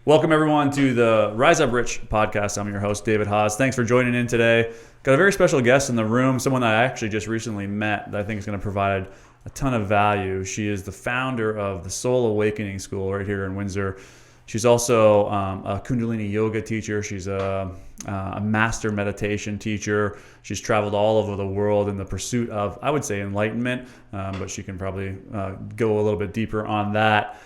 Welcome everyone to the Rise Up Rich podcast. I'm your host, David Haas. Thanks for joining in today. Got a very special guest in the room, someone that I actually just recently met that I think is going to provide a ton of value. She is the founder of the Soul Awakening School right here in Windsor. She's also a Kundalini yoga teacher. She's a master meditation teacher. She's traveled all over the world in the pursuit of, I would say, enlightenment, but she can probably go a little bit deeper on that.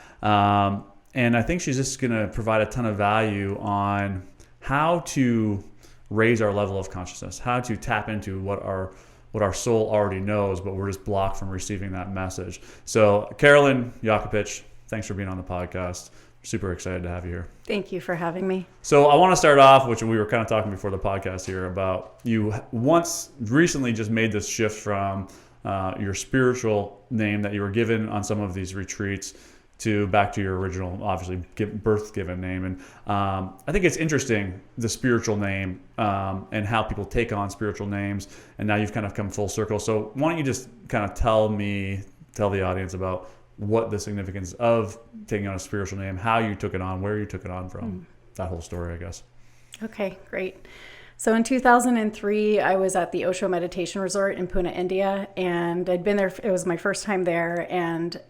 And I think she's just going to provide a ton of value on how to raise our level of consciousness, how to tap into what our soul already knows, but we're just blocked from receiving that message. So Carolyn Yakopich, thanks for being on the podcast. Super excited to have you here. Thank you for having me. So I want to start off, which we were kind of talking before the podcast here, about you once recently just made this shift from your spiritual name that you were given on some of these retreats to back to your original, obviously, birth given name. And I think it's interesting, the spiritual name and how people take on spiritual names. And now you've kind of come full circle. So why don't you just kind of tell the audience about what the significance of taking on a spiritual name, how you took it on, where you took it on from, that whole story, I guess. Okay, great. So in 2003, I was at the Osho Meditation Resort in Pune, India, and I'd been there. It was my first time there, and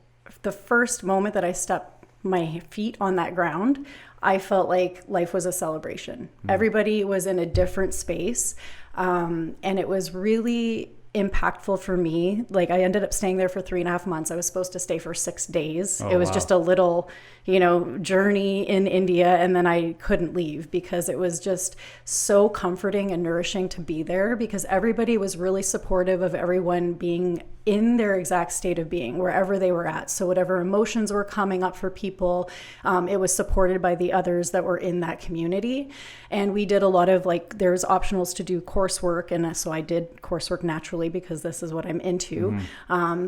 the first moment that I stepped my feet on that ground, I felt like life was a celebration. Everybody was in a different space, and it was really impactful for me. Like, I ended up staying there for 3.5 months. I was supposed to stay for 6 days. It was just a little, journey in India, and then I couldn't leave because it was just so comforting and nourishing to be there, because everybody was really supportive of everyone being in their exact state of being, wherever they were at. So whatever emotions were coming up for people, it was supported by the others that were in that community. And we did a lot of, there's optionals to do coursework. And so I did coursework naturally because this is what I'm into.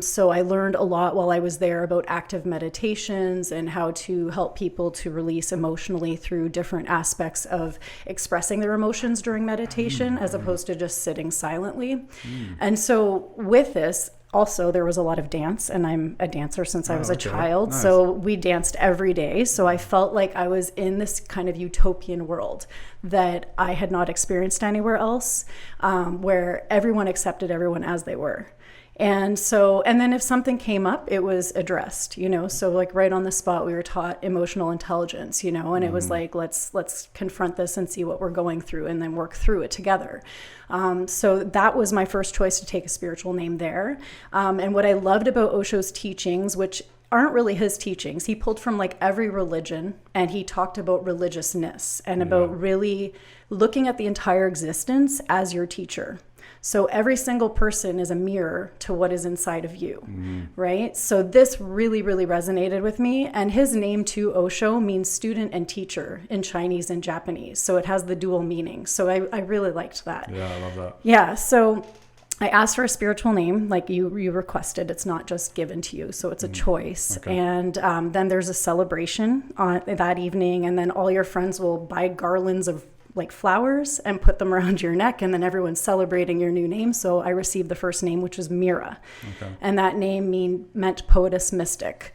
So I learned a lot while I was there about active meditations and how to help people to release emotionally through different aspects of expressing their emotions during meditation, as opposed to just sitting silently. And so with this, also, there was a lot of dance, and I'm a dancer since I was a child. Nice. So we danced every day. So I felt like I was in this kind of utopian world that I had not experienced anywhere else, where everyone accepted everyone as they were. And then if something came up, it was addressed, so right on the spot, we were taught emotional intelligence, and it was like, let's confront this and see what we're going through and then work through it together. So that was my first choice to take a spiritual name there. And what I loved about Osho's teachings, which aren't really his teachings, he pulled from every religion, and he talked about religiousness and about really looking at the entire existence as your teacher. So every single person is a mirror to what is inside of you, right? So this really, really resonated with me. And his name too, Osho, means student and teacher in Chinese and Japanese. So it has the dual meaning. So I really liked that. Yeah, I love that. Yeah, so I asked for a spiritual name like you requested. It's not just given to you, so it's a choice. Okay. And then there's a celebration on that evening, and then all your friends will buy garlands of flowers and put them around your neck, and then everyone's celebrating your new name. So I received the first name, which was Mira. Okay. And that name meant poetess mystic.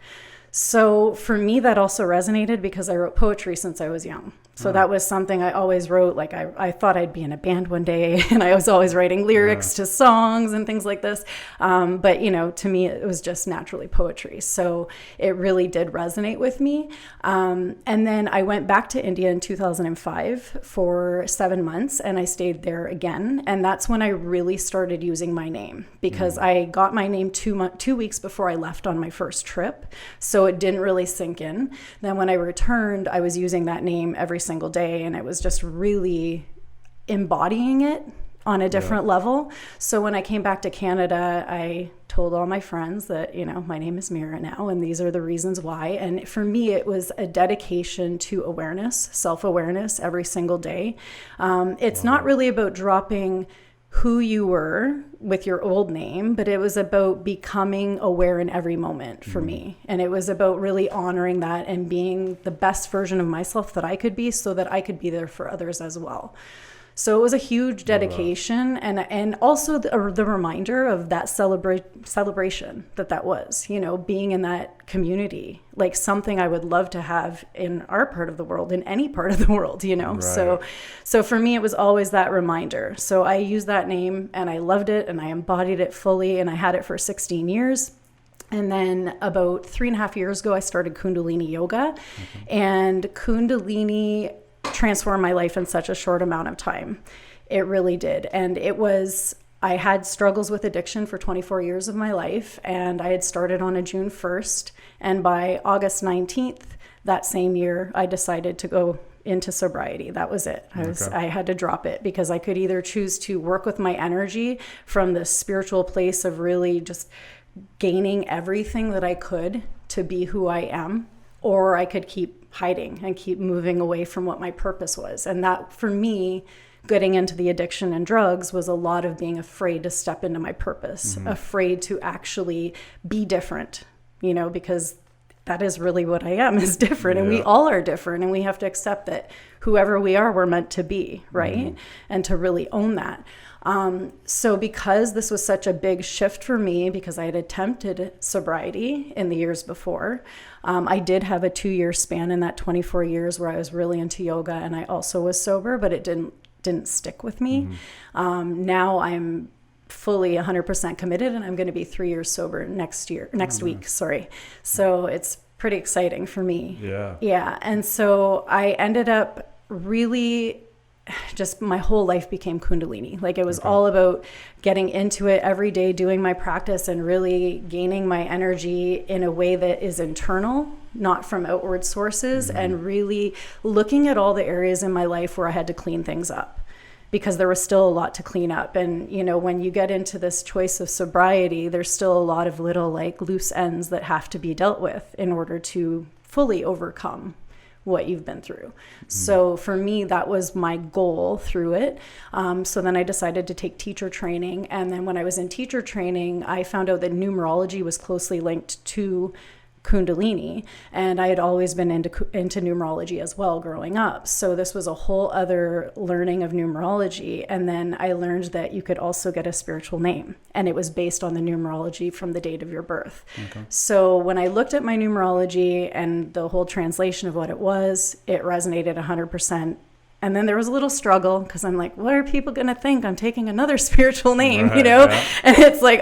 So for me, that also resonated because I wrote poetry since I was young. So that was something I always wrote. I thought I'd be in a band one day, and I was always writing lyrics to songs and things like this. But, to me, it was just naturally poetry. So it really did resonate with me. And then I went back to India in 2005 for 7 months, and I stayed there again. And that's when I really started using my name, because I got my name 2 weeks before I left on my first trip. So it didn't really sink in. Then when I returned, I was using that name every single day, and I was just really embodying it on a different level. So when I came back to Canada, I told all my friends that, my name is Mira now, and these are the reasons why. And for me, it was a dedication to awareness, self-awareness every single day. It's not really about dropping who you were with your old name, but it was about becoming aware in every moment for me. And it was about really honoring that and being the best version of myself that I could be, so that I could be there for others as well. So it was a huge dedication, and also the reminder of that celebration that was, being in that community, like something I would love to have in our part of the world, in any part of the world, Right. So for me, it was always that reminder. So I used that name and I loved it and I embodied it fully, and I had it for 16 years. And then about 3.5 years ago, I started Kundalini Yoga, and Kundalini transformed my life in such a short amount of time. It really did. And I had struggles with addiction for 24 years of my life, and I had started on a June 1st. And by August 19th, that same year, I decided to go into sobriety. That was it. I had to drop it, because I could either choose to work with my energy from the spiritual place of really just gaining everything that I could to be who I am, or I could keep hiding and keep moving away from what my purpose was. And that, for me, getting into the addiction and drugs was a lot of being afraid to step into my purpose, afraid to actually be different, because that is really what I am, is different. And we all are different, and we have to accept that whoever we are, we're meant to be, right? And to really own that. So because this was such a big shift for me, because I had attempted sobriety in the years before, I did have a 2-year span in that 24 years where I was really into yoga, and I also was sober, but it didn't stick with me. Now I'm fully 100% committed, and I'm going to be 3 years sober next week. So it's pretty exciting for me. Yeah. And so I ended up really just, my whole life became Kundalini. Like, it was all about getting into it every day, doing my practice, and really gaining my energy in a way that is internal, not from outward sources, and really looking at all the areas in my life where I had to clean things up, because there was still a lot to clean up. And, when you get into this choice of sobriety, there's still a lot of little loose ends that have to be dealt with in order to fully overcome what you've been through. So for me, that was my goal through it. So then I decided to take teacher training. And then when I was in teacher training, I found out that numerology was closely linked to Kundalini, and I had always been into numerology as well growing up. So this was a whole other learning of numerology. And then I learned that you could also get a spiritual name, and it was based on the numerology from the date of your birth. So when I looked at my numerology and the whole translation of what it was, it resonated 100%. And then there was a little struggle, because I'm like, what are people going to think? I'm taking another spiritual name, And it's like,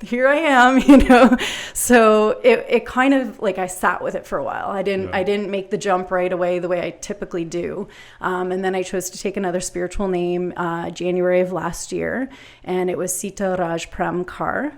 here I am, So it kind of I sat with it for a while. I didn't make the jump right away the way I typically do. And then I chose to take another spiritual name January of last year, and it was Sita Raj Prem Kaur.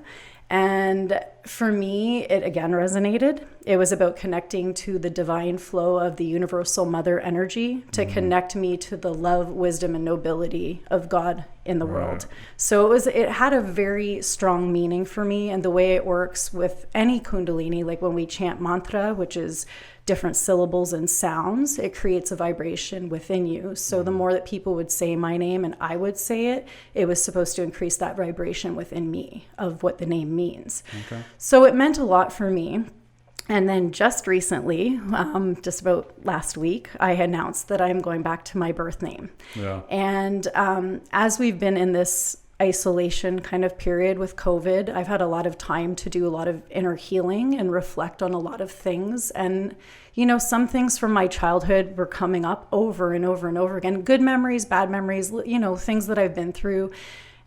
And for me, it again resonated. It was about connecting to the divine flow of the universal mother energy to connect me to the love, wisdom, and nobility of God in the world. So it had a very strong meaning for me. And the way it works with any Kundalini, like when we chant mantra, which is different syllables and sounds, it creates a vibration within you. So the more that people would say my name and I would say it, it was supposed to increase that vibration within me of what the name means. So it meant a lot for me. And then just recently, just about last week, I announced that I'm going back to my birth name. And as we've been in this isolation kind of period with COVID, I've had a lot of time to do a lot of inner healing and reflect on a lot of things. And, some things from my childhood were coming up over and over and over again. Good memories, bad memories, things that I've been through.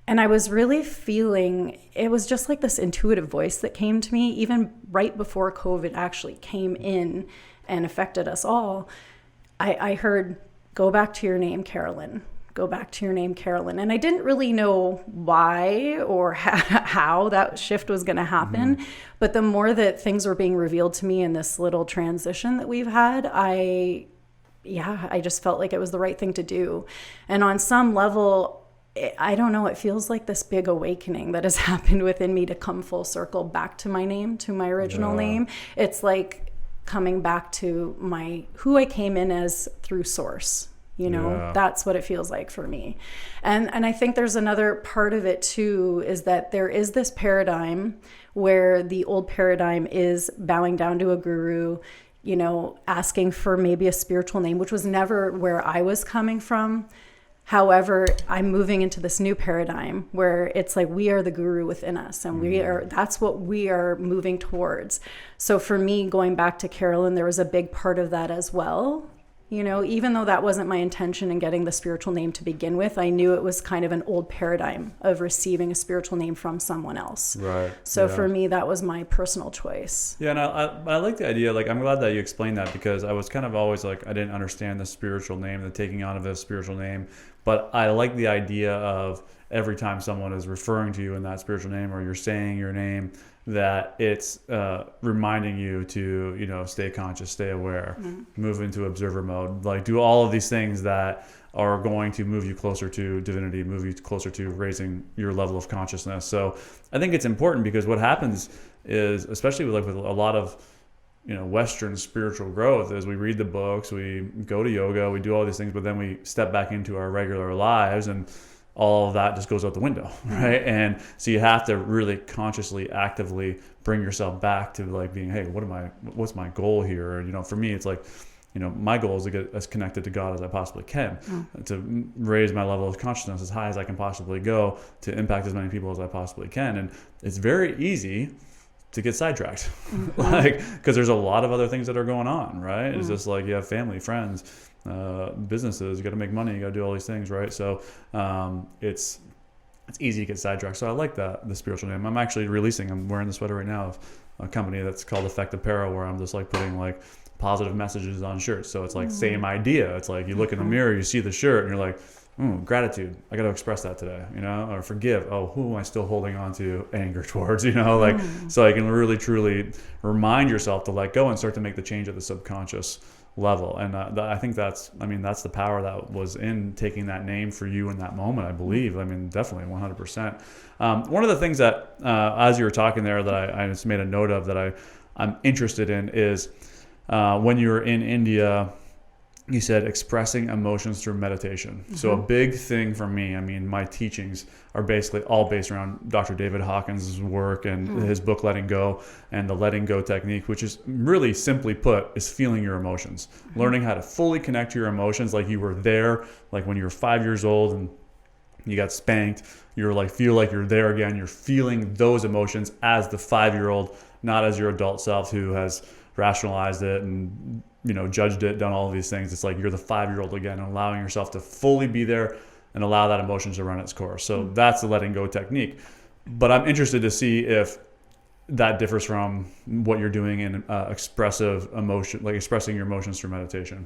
And I was really feeling, it was just like this intuitive voice that came to me, even right before COVID actually came in and affected us all. I heard, go back to your name, Carolyn. Go back to your name, Carolyn. And I didn't really know why or how that shift was going to happen. But the more that things were being revealed to me in this little transition that we've had, I just felt like it was the right thing to do. And on some level, I don't know, it feels like this big awakening that has happened within me to come full circle back to my name, to my original name. It's like coming back to who I came in as through source. That's what it feels like for me. And I think there's another part of it too, is that there is this paradigm where the old paradigm is bowing down to a guru, asking for maybe a spiritual name, which was never where I was coming from. However, I'm moving into this new paradigm where it's like we are the guru within us, and that's what we are moving towards. So for me, going back to Carolyn, there was a big part of that as well. You know, even though that wasn't my intention in getting the spiritual name to begin with, I knew it was kind of an old paradigm of receiving a spiritual name from someone else. Right. So for me, that was my personal choice. Yeah, and I like the idea. Like, I'm glad that you explained that, because I was kind of always like, I didn't understand the spiritual name, the taking on of the spiritual name. But I like the idea of every time someone is referring to you in that spiritual name, or you're saying your name, that it's reminding you to, you know, stay conscious, stay aware, move into observer mode, like do all of these things that are going to move you closer to divinity, move you closer to raising your level of consciousness. So I think it's important, because what happens is, especially with a lot of, you know, Western spiritual growth, is we read the books, we go to yoga, we do all these things, but then we step back into our regular lives, and all of that just goes out the window, right? And so you have to really consciously, actively bring yourself back to like being, hey, what's my goal here? You know, for me, it's like, you know, my goal is to get as connected to God as I possibly can, to raise my level of consciousness as high as I can possibly go, to impact as many people as I possibly can. And it's very easy to get sidetracked, like, because there's a lot of other things that are going on, right? It's just like you have family, friends, businesses, you got to make money, you got to do all these things, right? So it's easy to get sidetracked. So I like that, the spiritual name. I'm actually I'm wearing the sweater right now of a company that's called Effect Apparel, where I'm just like putting like positive messages on shirts. So it's like same idea. It's like you look in the mirror, you see the shirt, and you're like, gratitude, I got to express that today, you know, or forgive. Oh, who am I still holding on to anger towards, you know, like, so I can really, truly remind yourself to let go and start to make the change at the subconscious level. And I think that's the power that was in taking that name for you in that moment, I believe. I mean, definitely 100%. One of the things that, as you were talking there, that I just made a note of that I'm interested in is when you were in India, you said expressing emotions through meditation. So a big thing for me, I mean, my teachings are basically all based around Dr. David Hawkins' work and his book, Letting Go, and the letting go technique, which is really simply put, is feeling your emotions, learning how to fully connect to your emotions. Like you were there, like when you were 5 years old and you got spanked, you're like, feel like you're there again. You're feeling those emotions as the 5-year-old, not as your adult self who has rationalized it and, you know, judged it, done all of these things. It's like you're the 5-year-old again, and allowing yourself to fully be there and allow that emotion to run its course. So that's the letting go technique. But I'm interested to see if that differs from what you're doing in expressive emotion, like expressing your emotions through meditation.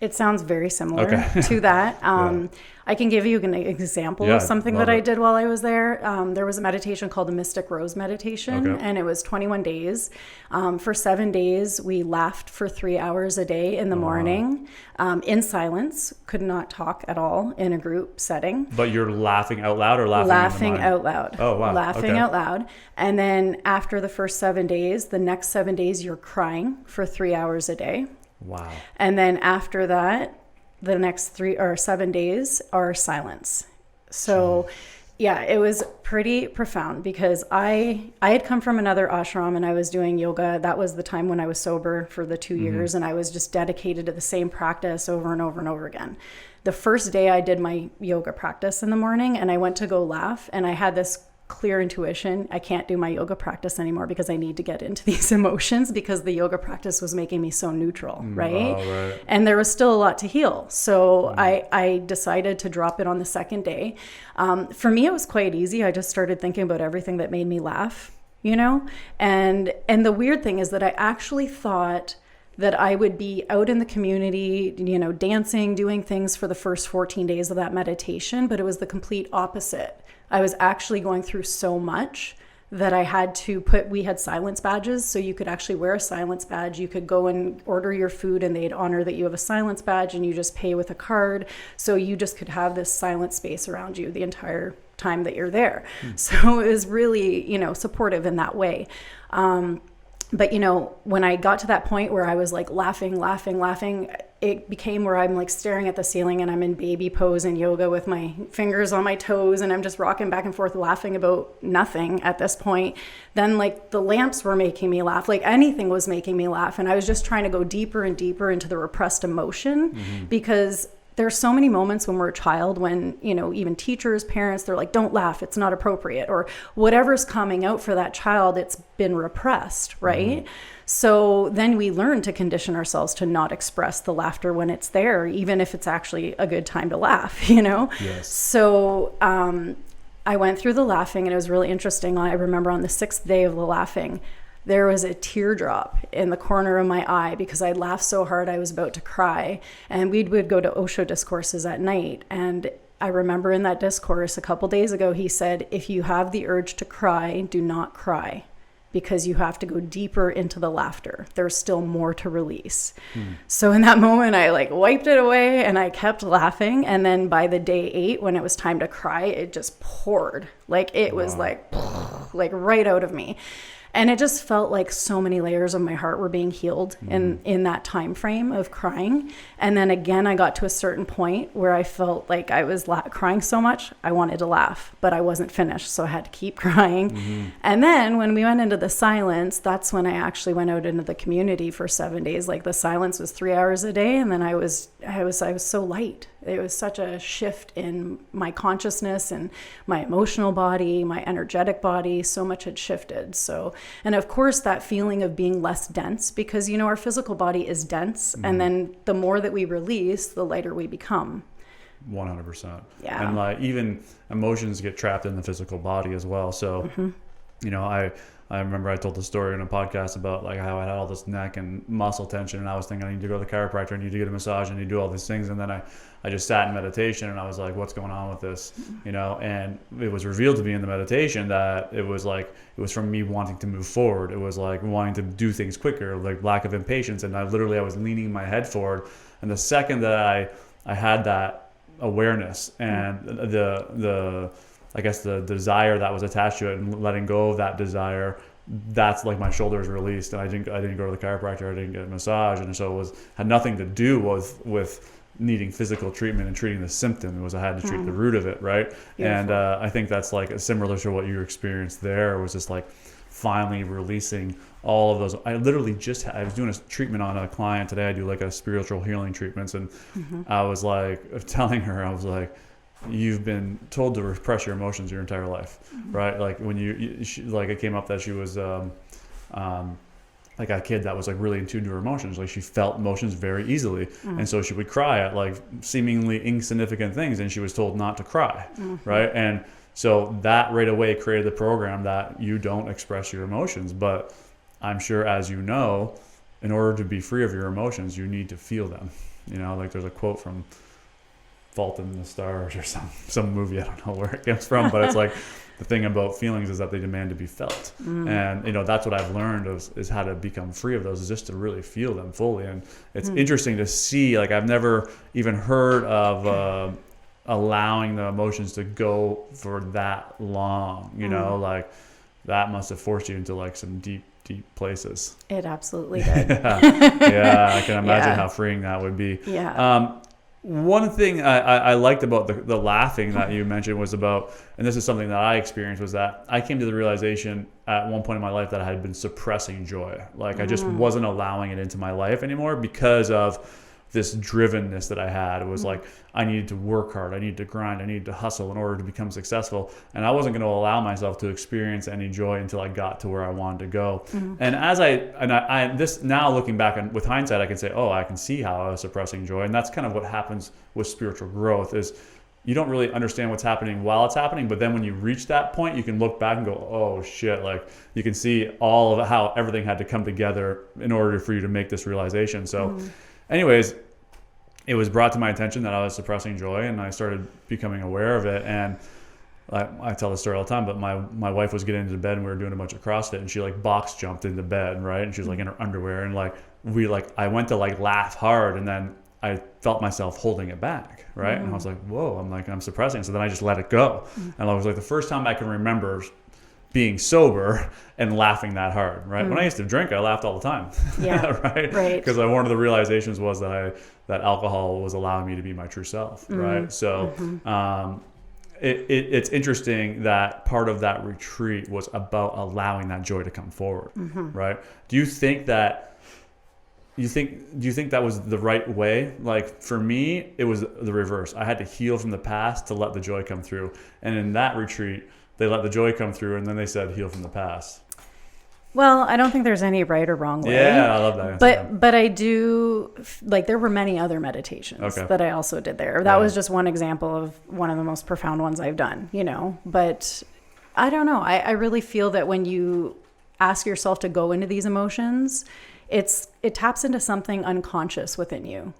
It sounds very similar to that. I can give you an example of something that I did while I was there. There was a meditation called the Mystic Rose Meditation, and it was 21 days. For 7 days, we laughed for 3 hours a day in the morning, in silence, could not talk at all in a group setting. But you're laughing out loud or laughing out loud. Oh, wow. Laughing out loud. And then after the first 7 days, the next 7 days, you're crying for 3 hours a day. Wow. And then after that, the next 3 or 7 days are silence. So yeah, it was pretty profound, because I had come from another ashram and I was doing yoga. That was the time when I was sober for the 2 years, and I was just dedicated to the same practice over and over and over again. The first day I did my yoga practice in the morning and I went to go laugh, and I had this clear intuition. I can't do my yoga practice anymore because I need to get into these emotions, because the yoga practice was making me so neutral, right? And there was still a lot to heal. So I decided to drop it on the second day. For me, it was quite easy. I just started thinking about everything that made me laugh, you know? And the weird thing is that I actually thought that I would be out in the community, you know, dancing, doing things for the first 14 days of that meditation, but it was the complete opposite. I was actually going through so much that I had to we had silence badges, so you could actually wear a silence badge. You could go and order your food and they'd honor that you have a silence badge, and you just pay with a card. So you just could have this silent space around you the entire time that you're there. So it was really, you know, supportive in that way. But, you know, when I got to that point where I was like laughing, it became where I'm like staring at the ceiling and I'm in baby pose in yoga with my fingers on my toes, and I'm just rocking back and forth laughing about nothing at this point. Then like the lamps were making me laugh, like anything was making me laugh. And I was just trying to go deeper and deeper into the repressed emotion, because there's so many moments when we're a child when, you know, even teachers, parents, they're like, don't laugh, it's not appropriate, or whatever's coming out for that child, it's been repressed, right? So then we learn to condition ourselves to not express the laughter when it's there, even if it's actually a good time to laugh, you know? Yes. So I went through the laughing, and it was really interesting. I remember on the 6th day of the laughing, there was a teardrop in the corner of my eye because I laughed so hard I was about to cry. And we would go to Osho discourses at night. And I remember in that discourse a couple days ago, he said, if you have the urge to cry, do not cry, because you have to go deeper into the laughter. There's still more to release. So in that moment, I like wiped it away and I kept laughing. And then by the day 8, when it was time to cry, it just poured. Like it was like right out of me. And it just felt like so many layers of my heart were being healed in that time frame of crying. And then again, I got to a certain point where I felt like I was crying so much, I wanted to laugh, but I wasn't finished. So I had to keep crying. And then when we went into the silence, that's when I actually went out into the community for 7 days. Like the silence was 3 hours a day. And then I was so light. It was such a shift in my consciousness and my emotional body, my energetic body. So much had shifted. So, and of course, that feeling of being less dense, because, you know, our physical body is dense. And then the more that we release, the lighter we become. 100%. Yeah. And like even emotions get trapped in the physical body as well. So, you know, I remember I told the story in a podcast about like how I had all this neck and muscle tension, and I was thinking I need to go to the chiropractor, I need to get a massage, I need to do all these things. And then I just sat in meditation and I was like, what's going on with this? You know, and it was revealed to me in the meditation that it was from me wanting to move forward. It was like wanting to do things quicker, like lack of impatience. And I was leaning my head forward. And the second that I had that awareness and I guess the desire that was attached to it and letting go of that desire, that's like my shoulders released. And I didn't go to the chiropractor, I didn't get a massage. And so had nothing to do with needing physical treatment and treating the symptom. It was I had to treat the root of it, right? Beautiful. And I think that's like similar to what you experienced there. Was just like finally releasing all of those. I literally I was doing a treatment on a client today. I do like a spiritual healing treatments, and I was like telling her, I was like, you've been told to repress your emotions your entire life, right? Like when like it came up that she was like a kid that was like really in tune to her emotions. Like she felt emotions very easily. And so she would cry at like seemingly insignificant things, and she was told not to cry, right? And so that right away created the program that you don't express your emotions. But I'm sure, as you know, in order to be free of your emotions, you need to feel them. You know, like there's a quote from Fault in the Stars or some movie, I don't know where it comes from, but it's like the thing about feelings is that they demand to be felt. And, you know, that's what I've learned is how to become free of those, is just to really feel them fully. And it's interesting to see, like I've never even heard of allowing the emotions to go for that long, you know, like that must have forced you into like some deep places. It absolutely did. Yeah, I can imagine how freeing that would be. Yeah. One thing I liked about the laughing that you mentioned was about, and this is something that I experienced, was that I came to the realization at one point in my life that I had been suppressing joy. Like I just wasn't allowing it into my life anymore because of this drivenness that I had. It was like I needed to work hard, I needed to grind, I needed to hustle in order to become successful, and I wasn't going to allow myself to experience any joy until I got to where I wanted to go. And as I this now looking back and with hindsight, I can say, oh, I can see how I was suppressing joy. And that's kind of what happens with spiritual growth, is you don't really understand what's happening while it's happening, but then when you reach that point, you can look back and go, oh shit, like you can see all of how everything had to come together in order for you to make this realization. So anyways, it was brought to my attention that I was suppressing joy, and I started becoming aware of it. And I tell this story all the time, but my wife was getting into bed and we were doing a bunch of CrossFit, and she like box jumped into bed, right? And she was like in her underwear, and like I went to like laugh hard, and then I felt myself holding it back, right? And I was like, whoa, I'm suppressing. So then I just let it go. And I was like, the first time I can remember being sober and laughing that hard, right? When I used to drink, I laughed all the time, right? Because one of the realizations was that alcohol was allowing me to be my true self, right? So it's interesting that part of that retreat was about allowing that joy to come forward, right? Do you think that do you think that was the right way? Like for me, it was the reverse. I had to heal from the past to let the joy come through. And in that retreat, they let the joy come through, and then they said, heal from the past. Well, I don't think there's any right or wrong way. Yeah, I love that answer. But I do, like, there were many other meditations that I also did there. That was just one example of one of the most profound ones I've done, you know. But I don't know. I really feel that when you ask yourself to go into these emotions, it taps into something unconscious within you,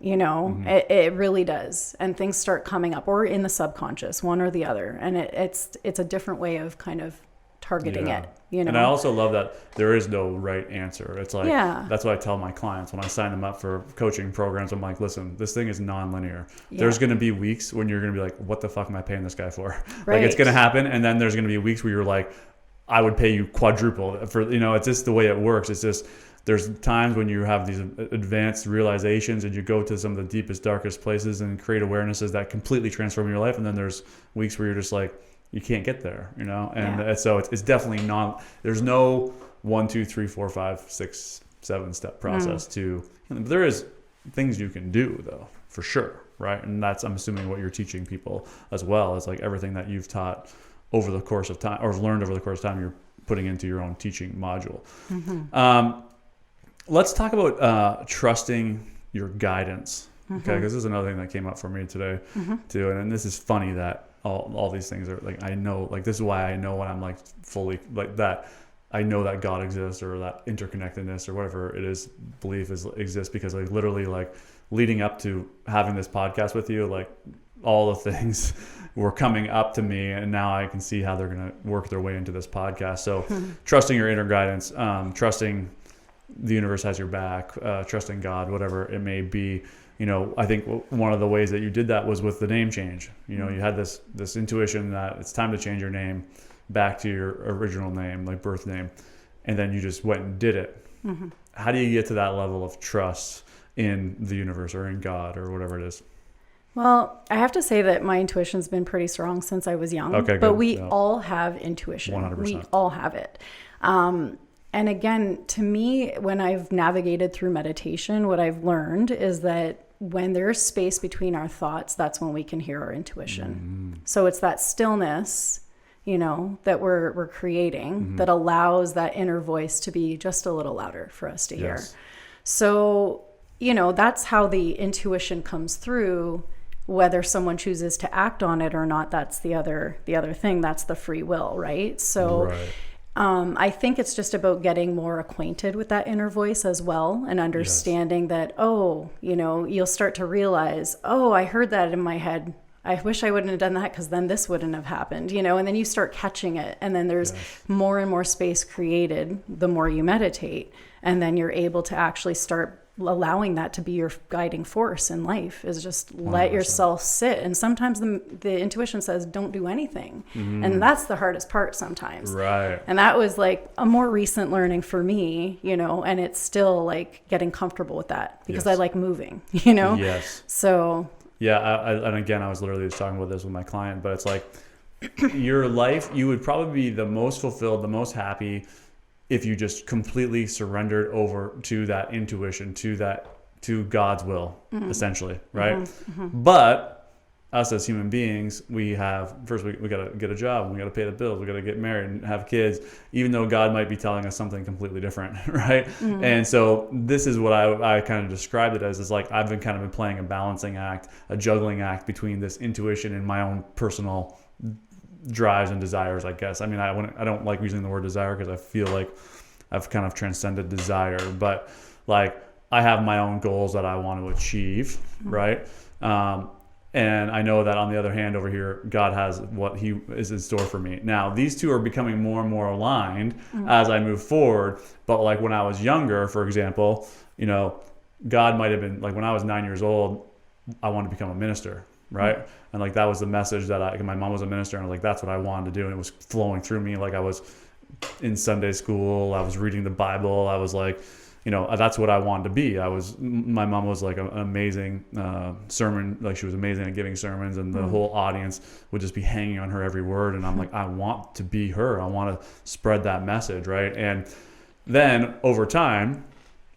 you know, it really does. And things start coming up, or in the subconscious, one or the other. And it's a different way of kind of targeting it, you know. And I also love that there is no right answer. It's like, that's what I tell my clients when I sign them up for coaching programs. I'm like, listen, this thing is non-linear. There's going to be weeks when you're going to be like, what the fuck am I paying this guy for? Like, it's going to happen. And then there's going to be weeks where you're like, I would pay you quadruple for, you know, it's just the way it works. It's just, there's times when you have these advanced realizations and you go to some of the deepest, darkest places and create awarenesses that completely transform your life. And then there's weeks where you're just like, you can't get there, you know? And so it's definitely not, there's no 1, 2, 3, 4, 5, 6, 7 step process to, you know, there is things you can do though, for sure. Right. And that's, I'm assuming, what you're teaching people as well. It's like everything that you've taught over the course of time, or learned over the course of time, you're putting into your own teaching module. Let's talk about trusting your guidance. Okay. Because this is another thing that came up for me today too. And this is funny that all these things are like, I know, like, this is why I know when I'm like fully like that, I know that God exists, or that interconnectedness, or whatever it is, belief exists, because like literally like leading up to having this podcast with you, like all the things were coming up to me, and now I can see how they're going to work their way into this podcast. So trusting your inner guidance, trusting the universe has your back, trusting God, whatever it may be. You know, I think one of the ways that you did that was with the name change. You know, you had this intuition that it's time to change your name back to your original name, like birth name, and then you just went and did it. How do you get to that level of trust in the universe or in God or whatever it is? Well, I have to say that my intuition's been pretty strong since I was young. Okay, but we all have intuition. 100%. We all have it. And again, to me, when I've navigated through meditation, what I've learned is that when there's space between our thoughts, that's when we can hear our intuition. So it's that stillness, you know, that we're creating that allows that inner voice to be just a little louder for us to hear. So, you know, that's how the intuition comes through. Whether someone chooses to act on it or not, that's the other thing. That's the free will, right? So I think it's just about getting more acquainted with that inner voice as well, and understanding that, oh, you know, you'll start to realize, oh, I heard that in my head. I wish I wouldn't have done that, because then this wouldn't have happened, you know, and then you start catching it. And then there's more and more space created the more you meditate. And then you're able to actually start allowing that to be your guiding force in life, is just 100%. Let yourself sit. And sometimes the intuition says, don't do anything. And that's the hardest part sometimes. Right. And that was like a more recent learning for me, you know, and it's still like getting comfortable with that, because I like moving, you know? So. Yeah. And again, I was literally just talking about this with my client, but it's like your life, you would probably be the most fulfilled, the most happy, if you just completely surrendered over to that intuition, to God's will, essentially, right? But us as human beings, we got to get a job, we got to pay the bills, we got to get married and have kids, even though God might be telling us something completely different, right? And so this is what I kind of described it as, is like I've been playing a balancing act, a juggling act between this intuition and my own personal drives and desires, I guess. I mean, I don't like using the word desire, because I feel like I've kind of transcended desire, but like I have my own goals that I want to achieve, right? And I know that on the other hand over here, God has what he is in store for me. Now, these two are becoming more and more aligned as I move forward. But like when I was younger, for example, you know, God might have been like, when I was 9 years old, I wanted to become a minister. Right. And like, that was the message that my mom was a minister, and like, that's what I wanted to do. And it was flowing through me. Like I was in Sunday school, I was reading the Bible. I was like, you know, that's what I wanted to be. My mom was like an amazing sermon. Like she was amazing at giving sermons, and the whole audience would just be hanging on her every word. And I'm like, I want to be her. I want to spread that message. Right. And then over time,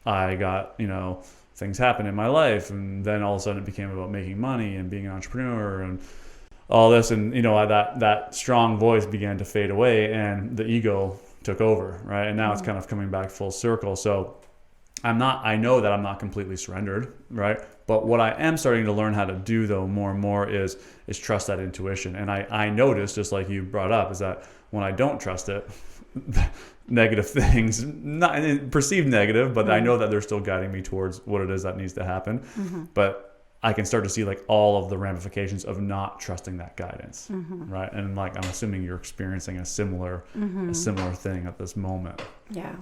I got, things happen in my life, and then all of a sudden it became about making money and being an entrepreneur and all this, and that strong voice began to fade away, and the ego took over, right? And now it's kind of coming back full circle. So I know that I'm not completely surrendered, right? But what I am starting to learn how to do, though, more and more is trust that intuition. And I notice, just like you brought up, is that when I don't trust it, negative things, not perceived negative, but I know that they're still guiding me towards what it is that needs to happen. But I can start to see like all of the ramifications of not trusting that guidance, right? And like I'm assuming you're experiencing a similar thing at this moment. Yeah.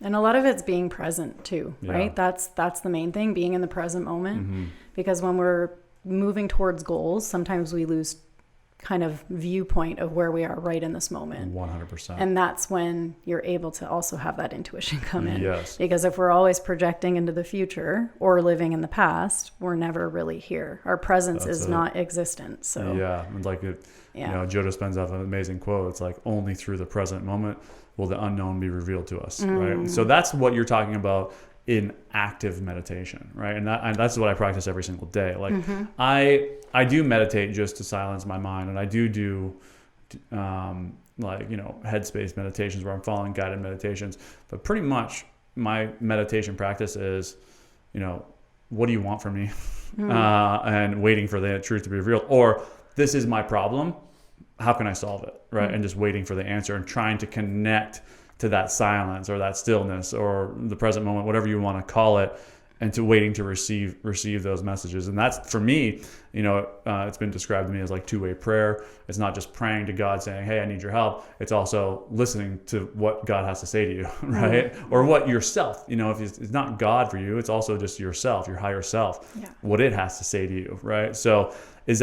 And a lot of it's being present too, right? That's the main thing, being in the present moment. Because when we're moving towards goals, sometimes we lose kind of viewpoint of where we are right in this moment. 100%. And that's when you're able to also have that intuition come in. Yes. Because if we're always projecting into the future or living in the past, we're never really here. Our presence is not existent. So like Joe Dispenza have an amazing quote. It's like, only through the present moment will the unknown be revealed to us, right? So that's what you're talking about in active meditation, right? And that's what I practice every single day. Like I do meditate just to silence my mind, and I do headspace meditations where I'm following guided meditations. But pretty much my meditation practice is, what do you want from me? And waiting for the truth to be revealed, or this is my problem. How can I solve it, right? And just waiting for the answer and trying to connect to that silence or that stillness or the present moment, whatever you want to call it, and to waiting to receive those messages. And that's, for me, it's been described to me as like two-way prayer. It's not just praying to God saying, hey, I need your help. It's also listening to what God has to say to you, right? Or what yourself, if it's not God for you, it's also just yourself, your higher self, what it has to say to you, right? So is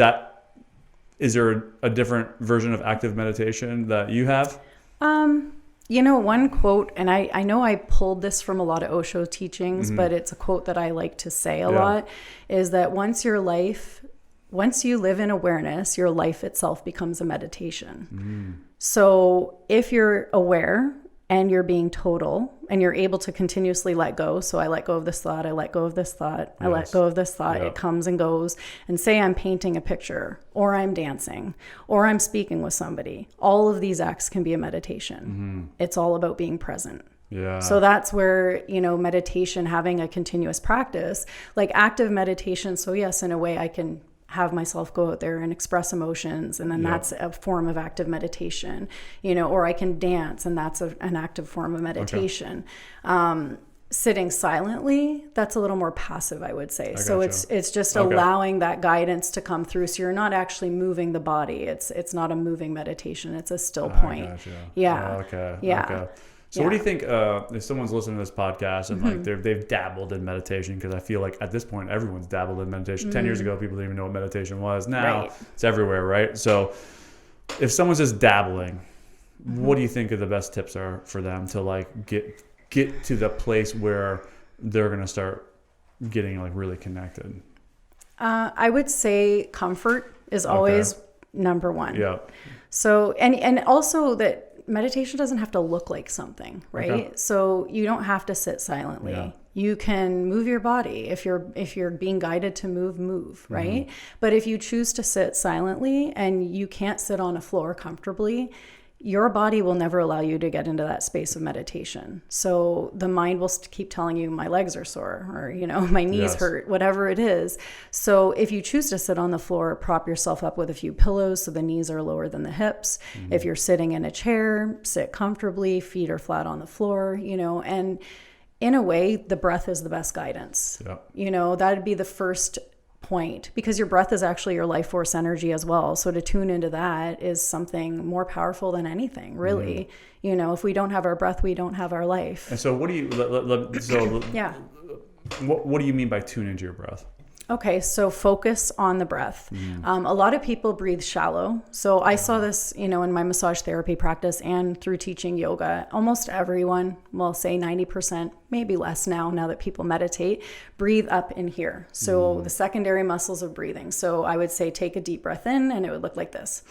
there a different version of active meditation that you have? One quote, and I know I pulled this from a lot of Osho teachings, but it's a quote that I like to say a lot, is that once you live in awareness, your life itself becomes a meditation. So if you're aware and you're being total and you're able to continuously let go. So I let go of this thought. I let go of this thought. I let go of this thought. It comes and goes. And say I'm painting a picture, or I'm dancing, or I'm speaking with somebody. All of these acts can be a meditation. It's all about being present. Yeah. So that's where, meditation, having a continuous practice, like active meditation. So yes, in a way I can have myself go out there and express emotions, and then that's a form of active meditation, or I can dance, and that's an active form of meditation. Sitting silently, that's a little more passive, I would say. So it's just allowing that guidance to come through. So you're not actually moving the body. It's not a moving meditation. It's a still point. Okay. So what do you think if someone's listening to this podcast and like they've dabbled in meditation? Because I feel like at this point everyone's dabbled in meditation. 10 years ago, people didn't even know what meditation was. Now it's everywhere, right? So if someone's just dabbling, what do you think are the best tips are for them to like get to the place where they're going to start getting like really connected? I would say comfort is always number one. Yeah. So and also that meditation doesn't have to look like something, right? So you don't have to sit silently. You can move your body. If you're being guided to move, right? But if you choose to sit silently and you can't sit on a floor comfortably, your body will never allow you to get into that space of meditation. So the mind will keep telling you, my legs are sore, or, my knees hurt, whatever it is. So if you choose to sit on the floor, prop yourself up with a few pillows so the knees are lower than the hips. If you're sitting in a chair, sit comfortably, feet are flat on the floor, and in a way, the breath is the best guidance. That'd be the first point, because your breath is actually your life force energy as well. So to tune into that is something more powerful than anything, really. If we don't have our breath, we don't have our life. And so what do you what do you mean by tune into your breath? Okay, so focus on the breath. A lot of people breathe shallow. So I saw this, in my massage therapy practice and through teaching yoga. Almost everyone, well, say 90%, maybe less now that people meditate, breathe up in here. So the secondary muscles of breathing. So I would say take a deep breath in, and it would look like this.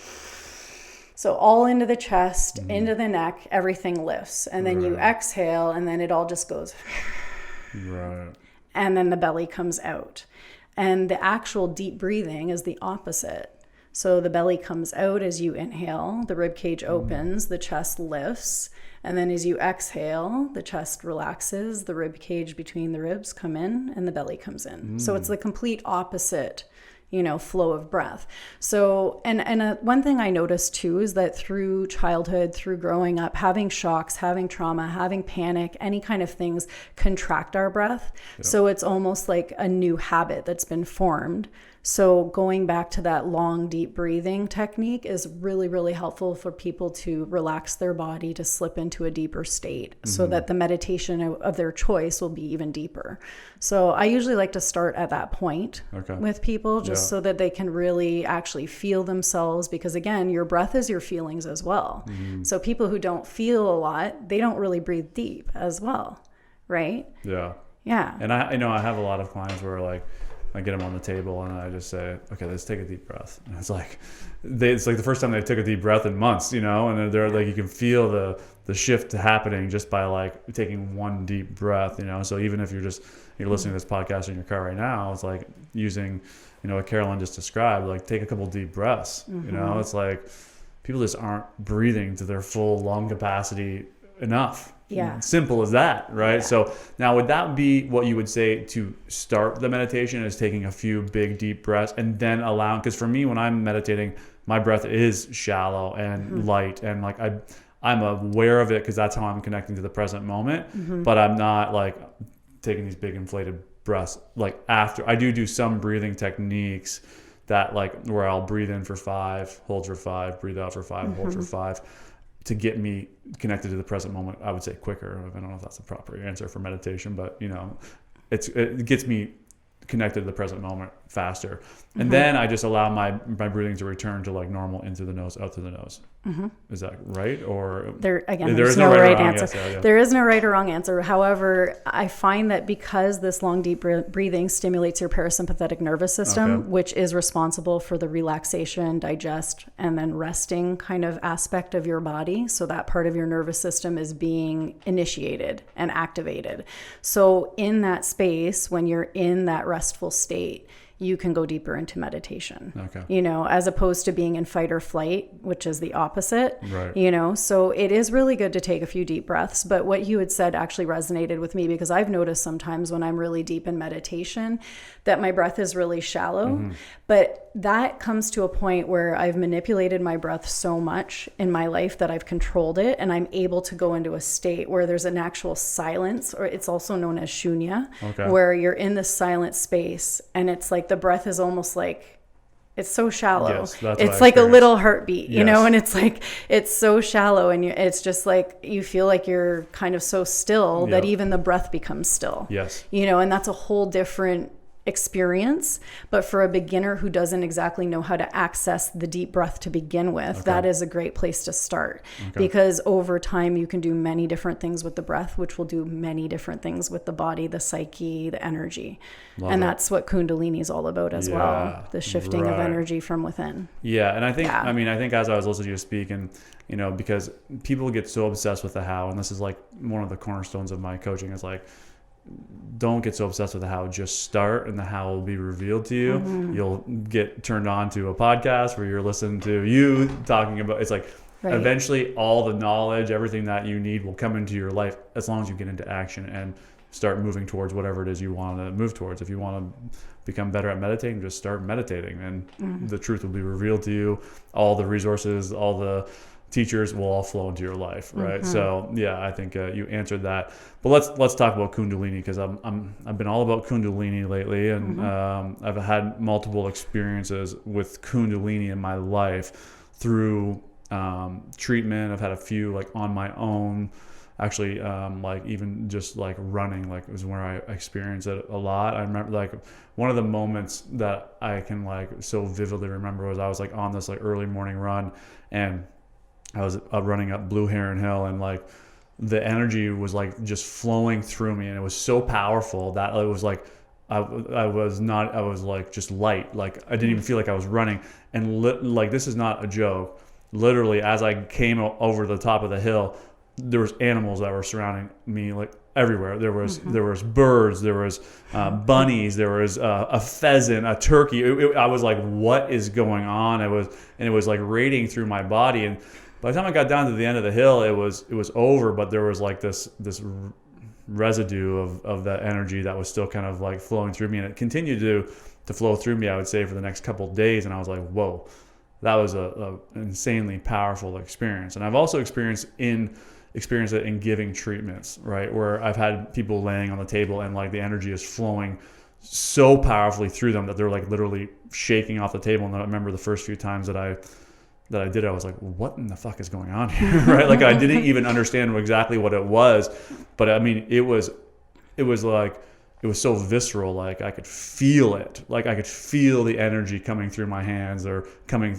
So all into the chest, into the neck, everything lifts. And then you exhale, and then it all just goes. Right. And then the belly comes out. And the actual deep breathing is the opposite. So the belly comes out as you inhale, the rib cage opens, the chest lifts, and then as you exhale, the chest relaxes, the rib cage between the ribs come in, and the belly comes in. So it's the complete opposite, flow of breath. So, and one thing I noticed too is that through childhood, through growing up, having shocks, having trauma, having panic, any kind of things contract our breath. Yep. So it's almost like a new habit that's been formed. So going back to that long, deep breathing technique is really, really helpful for people to relax their body, to slip into a deeper state so that the meditation of their choice will be even deeper. So I usually like to start at that point with people just so that they can really actually feel themselves, because again, your breath is your feelings as well. So people who don't feel a lot, they don't really breathe deep as well, right? Yeah. Yeah. And I have a lot of clients where like, I get them on the table and I just say, okay, let's take a deep breath. And it's like the first time they took a deep breath in months, and they're like, you can feel the shift happening just by like taking one deep breath, So even if you're listening to this podcast in your car right now, it's like using, what Carolyn just described, like take a couple deep breaths, it's like people just aren't breathing to their full lung capacity enough. Yeah. Simple as that, right? Yeah. So now would that be what you would say to start the meditation, is taking a few big deep breaths and then allowing, because for me when I'm meditating, my breath is shallow and light, and like I'm aware of it because that's how I'm connecting to the present moment, but I'm not like taking these big inflated breaths. Like after I do some breathing techniques that like where I'll breathe in for 5, hold for 5, breathe out for 5, hold for 5. To get me connected to the present moment, I would say quicker. I don't know if that's the proper answer for meditation, but it gets me connected to the present moment faster. And then I just allow my breathing to return to like normal, into the nose, out through the nose. Is that right? Or there's no right answer. There is no right or wrong answer. However, I find that because this long, deep breathing stimulates your parasympathetic nervous system, which is responsible for the relaxation, digest, and then resting kind of aspect of your body. So that part of your nervous system is being initiated and activated. So in that space, when you're in that restful state, you can go deeper into meditation, as opposed to being in fight or flight, which is the opposite, right. So it is really good to take a few deep breaths. But what you had said actually resonated with me, because I've noticed sometimes when I'm really deep in meditation that my breath is really shallow, but that comes to a point where I've manipulated my breath so much in my life that I've controlled it, and I'm able to go into a state where there's an actual silence, or it's also known as shunya, where you're in this silent space, and it's like the breath is almost like, it's so shallow. Yes, it's like a little heartbeat, and it's like, it's so shallow, and it's just like, you feel like you're kind of so still that even the breath becomes still. Yes. And that's a whole different experience. But for a beginner who doesn't exactly know how to access the deep breath to begin with, that is a great place to start, because over time you can do many different things with the breath, which will do many different things with the body, the psyche, the energy. That's what Kundalini is all about as well, the shifting of energy from within. And I think I think as I was listening to you speak, and because people get so obsessed with the how, and this is like one of the cornerstones of my coaching, is like, don't get so obsessed with the how, just start, and the how will be revealed to you. You'll get turned on to a podcast where you're listening to you talking about, it's like eventually all the knowledge, everything that you need will come into your life as long as you get into action and start moving towards whatever it is you want to move towards. If you want to become better at meditating, just start meditating, and the truth will be revealed to you. All the resources, all the teachers will all flow into your life, right? So I think you answered that. But let's talk about Kundalini, because I've been all about Kundalini lately, and I've had multiple experiences with Kundalini in my life through treatment. I've had a few like on my own, actually, like even just like running, like it was where I experienced it a lot. I remember like one of the moments that I can like so vividly remember was I was like on this like early morning run, and I was running up Blue Heron Hill, and like the energy was like just flowing through me, and it was so powerful that it was like I was like just light, like I didn't even feel like I was running. And like, this is not a joke, literally as I came over the top of the hill, there was animals that were surrounding me like everywhere. There was birds, there was bunnies, there was a pheasant, a turkey. I was like, what is going on? It was like radiating through my body. And by the time I got down to the end of the hill, it was over, but there was like this residue of that energy that was still kind of like flowing through me, and it continued to flow through me, I would say, for the next couple of days. And I was like, whoa, that was a insanely powerful experience. And I've also experienced it in giving treatments, right? Where I've had people laying on the table and like the energy is flowing so powerfully through them that they're like literally shaking off the table. And I remember the first few times that I did it, I was like, what in the fuck is going on here? Right? Like I didn't even understand exactly what it was, but I mean, it was so visceral. Like I could feel it. Like I could feel the energy coming through my hands or pouring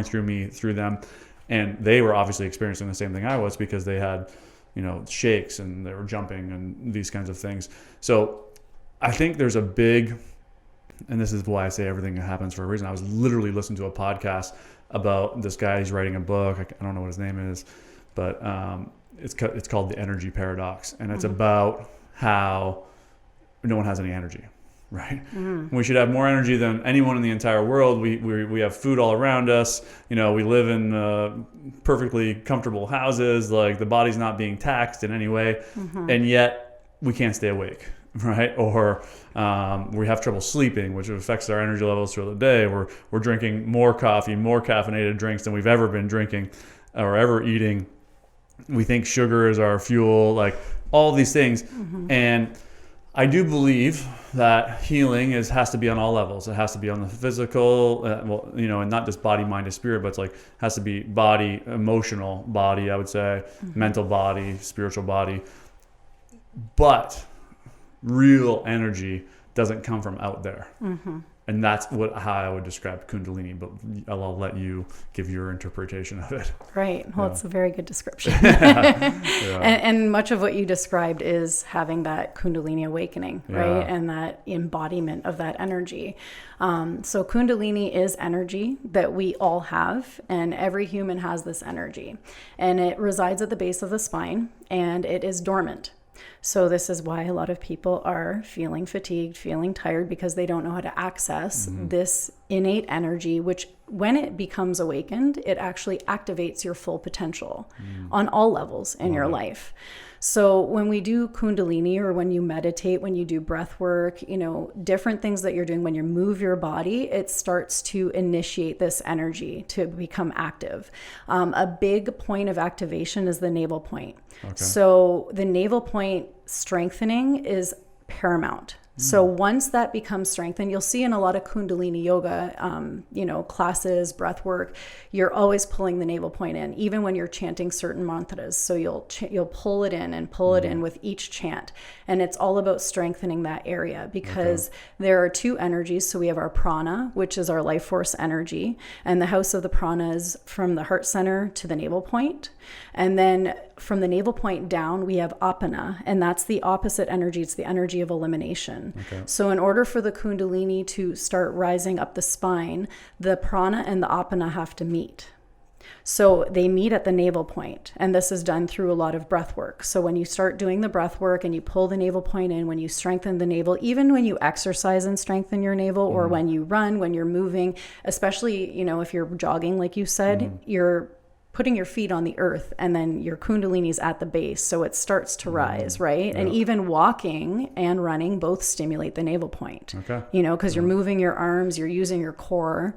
through me, through them. And they were obviously experiencing the same thing I was, because they had, shakes and they were jumping and these kinds of things. So I think there's a big, and this is why I say everything happens for a reason. I was literally listening to a podcast about this guy. He's writing a book. I don't know what his name is, but it's called The Energy Paradox. And it's about how no one has any energy, right? We should have more energy than anyone in the entire world. We have food all around us. We live in perfectly comfortable houses. Like the body's not being taxed in any way. And yet we can't stay awake, right? Or we have trouble sleeping, which affects our energy levels throughout the day. We're drinking more coffee, more caffeinated drinks than we've ever been drinking or ever eating. We think sugar is our fuel, like all these things. And I do believe that healing has to be on all levels. It has to be on the physical, and not just body, mind, and spirit, but it's like has to be body, emotional body, I would say, mental body, spiritual body. But real energy doesn't come from out there. And that's how I would describe Kundalini, but I'll let you give your interpretation of it. Right. Well, it's a very good description. And much of what you described is having that Kundalini awakening, right? And that embodiment of that energy. So Kundalini is energy that we all have, and every human has this energy. And it resides at the base of the spine, and it is dormant. So this is why a lot of people are feeling fatigued, feeling tired, because they don't know how to access this innate energy, which when it becomes awakened, it actually activates your full potential on all levels in your life. So when we do Kundalini, or when you meditate, when you do breath work, different things that you're doing, when you move your body, it starts to initiate this energy to become active. A big point of activation is the navel point. Okay. So the navel point strengthening is paramount. So once that becomes strengthened, you'll see in a lot of Kundalini yoga, classes, breath work, you're always pulling the navel point in, even when you're chanting certain mantras. So you'll pull it in and pull it in with each chant. And it's all about strengthening that area, because there are two energies. So we have our prana, which is our life force energy. And the house of the prana is from the heart center to the navel point. And then from the navel point down, we have apana, and that's the opposite energy. It's the energy of elimination. So in order for the Kundalini to start rising up the spine, the prana and the apana have to meet. So they meet at the navel point, and this is done through a lot of breath work. So when you start doing the breath work and you pull the navel point in, when you strengthen the navel, even when you exercise and strengthen your navel, or when you run, when you're moving, especially, if you're jogging, like you said, you're putting your feet on the earth, and then your Kundalini's at the base. So it starts to rise, right? And even walking and running both stimulate the navel point, because you're moving your arms, you're using your core,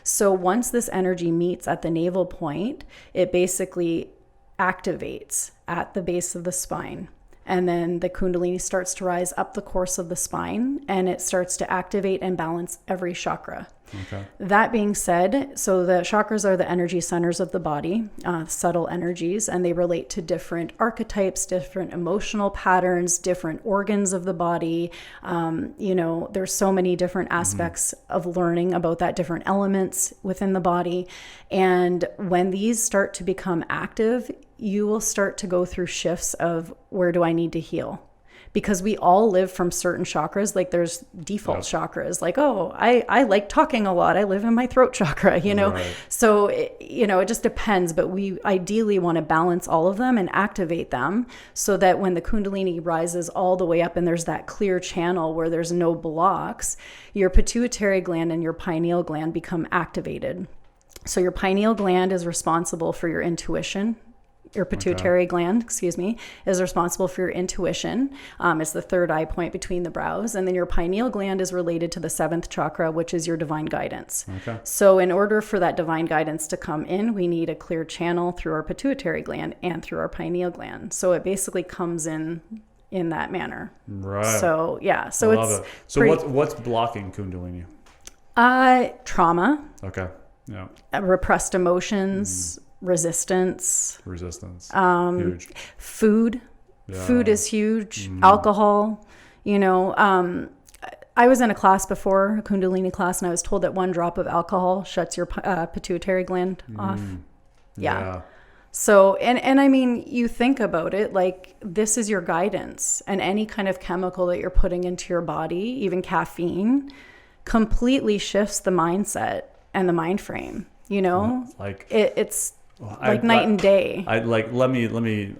So once this energy meets at the navel point, it basically activates at the base of the spine. And then the Kundalini starts to rise up the course of the spine, and it starts to activate and balance every chakra. That being said, so the chakras are the energy centers of the body, subtle energies, and they relate to different archetypes, different emotional patterns, different organs of the body. There's so many different aspects of learning about that, different elements within the body. And when these start to become active, you will start to go through shifts of, where do I need to heal? because we all live from certain chakras. Like there's default chakras, like, oh, I like talking a lot. I live in my throat chakra, you know? Right. So, it just depends, but we ideally want to balance all of them and activate them so that when the Kundalini rises all the way up and there's that clear channel where there's no blocks, your pituitary gland and your pineal gland become activated. So your pineal gland is responsible for your intuition. Your pituitary gland, is responsible for your intuition. It's the third eye point between the brows. And then your pineal gland is related to the seventh chakra, which is your divine guidance. Okay. So in order for that divine guidance to come in, we need a clear channel through our pituitary gland and through our pineal gland. So it basically comes in that manner. Right. So, yeah. So I love it. So what's blocking Kundalini? Trauma. Okay. Yeah. Repressed emotions. Resistance, huge. Food is huge. Alcohol, I was in a class before, a Kundalini class, and I was told that 1 drop of alcohol shuts your pituitary gland off. Yeah. So, and I mean, you think about it, like this is your guidance, and any kind of chemical that you're putting into your body, even caffeine, completely shifts the mindset and the mind frame, Like it's night and day. Let me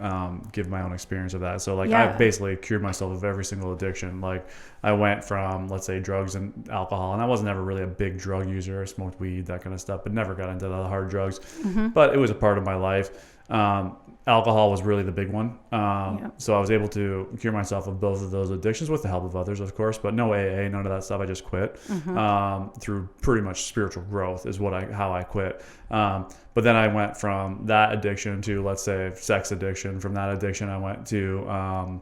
give my own experience of that. So I basically cured myself of every single addiction. Like I went from, let's say, drugs and alcohol, and I wasn't ever really a big drug user. I smoked weed, that kind of stuff, but never got into the hard drugs. But it was a part of my life. Alcohol was really the big one. So I was able to cure myself of both of those addictions with the help of others, of course, but no AA, none of that stuff. I just quit through pretty much spiritual growth is how I quit. But then I went from that addiction to, let's say, sex addiction. From that addiction, I went to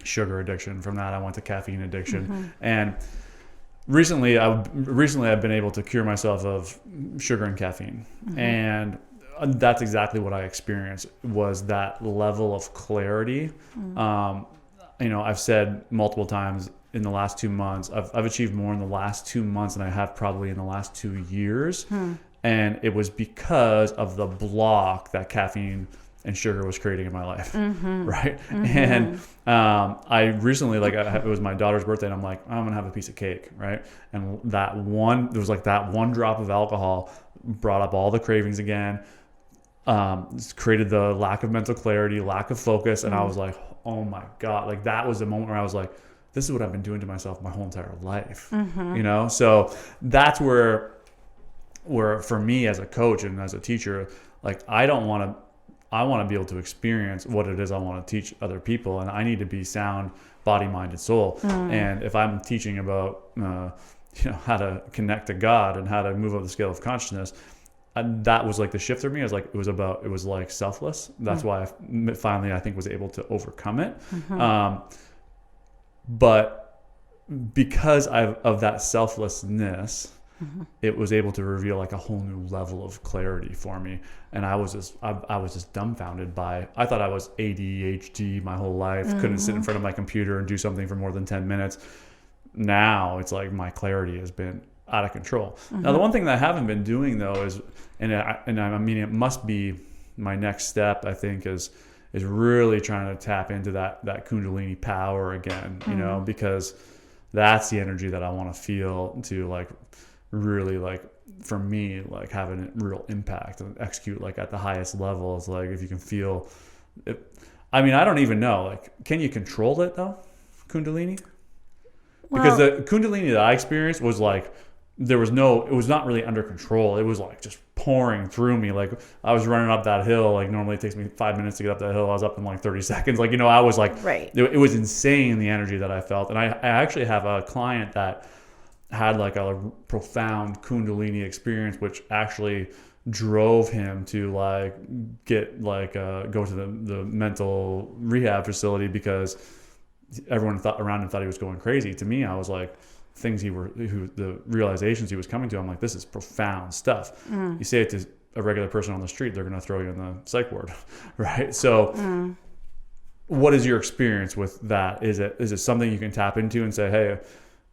sugar addiction. From that, I went to caffeine addiction. And recently I've been able to cure myself of sugar and caffeine. And that's exactly what I experienced, was that level of clarity. I've said multiple times in the last 2 months, I've achieved more in the last 2 months than I have probably in the last 2 years. And it was because of the block that caffeine and sugar was creating in my life. Right. And I recently, it was my daughter's birthday, and I'm like, I'm gonna have a piece of cake, right? And that one drop of alcohol brought up all the cravings again. Created the lack of mental clarity, lack of focus. And I was like, oh my God, that was the moment where I was like, this is what I've been doing to myself my whole entire life. So that's where for me as a coach and as a teacher, I want to be able to experience what it is I want to teach other people. And I need to be sound body, mind, and soul. And if I'm teaching about, how to connect to God and how to move up the scale of consciousness, that was the shift for me. It was selfless. That's why I finally, I think, was able to overcome it. But because of that selflessness, it was able to reveal a whole new level of clarity for me. And I was just dumbfounded by, I thought I was ADHD my whole life, couldn't sit in front of my computer and do something for more than 10 minutes. Now it's my clarity has been out of control. Now, the one thing that I haven't been doing though is, and I mean, it must be my next step, I think, is really trying to tap into that Kundalini power again, because that's the energy that I want to feel to really for me, have a real impact and execute at the highest levels. If you can feel it, I mean, I don't even know, can you control it though? Kundalini? Because the Kundalini that I experienced was it was not really under control. It was just pouring through me. I was running up that hill. Normally it takes me 5 minutes to get up that hill. I was up in 30 seconds. I was right. It was insane, the energy that I felt. And I actually have a client that had a profound Kundalini experience, which actually drove him to get go to the mental rehab facility, because everyone around him thought he was going crazy. To me, I was the realizations he was coming to, I'm like, this is profound stuff. You say it to a regular person on the street, they're going to throw you in the psych ward, right? So what is your experience with that? Is it something you can tap into and say, hey,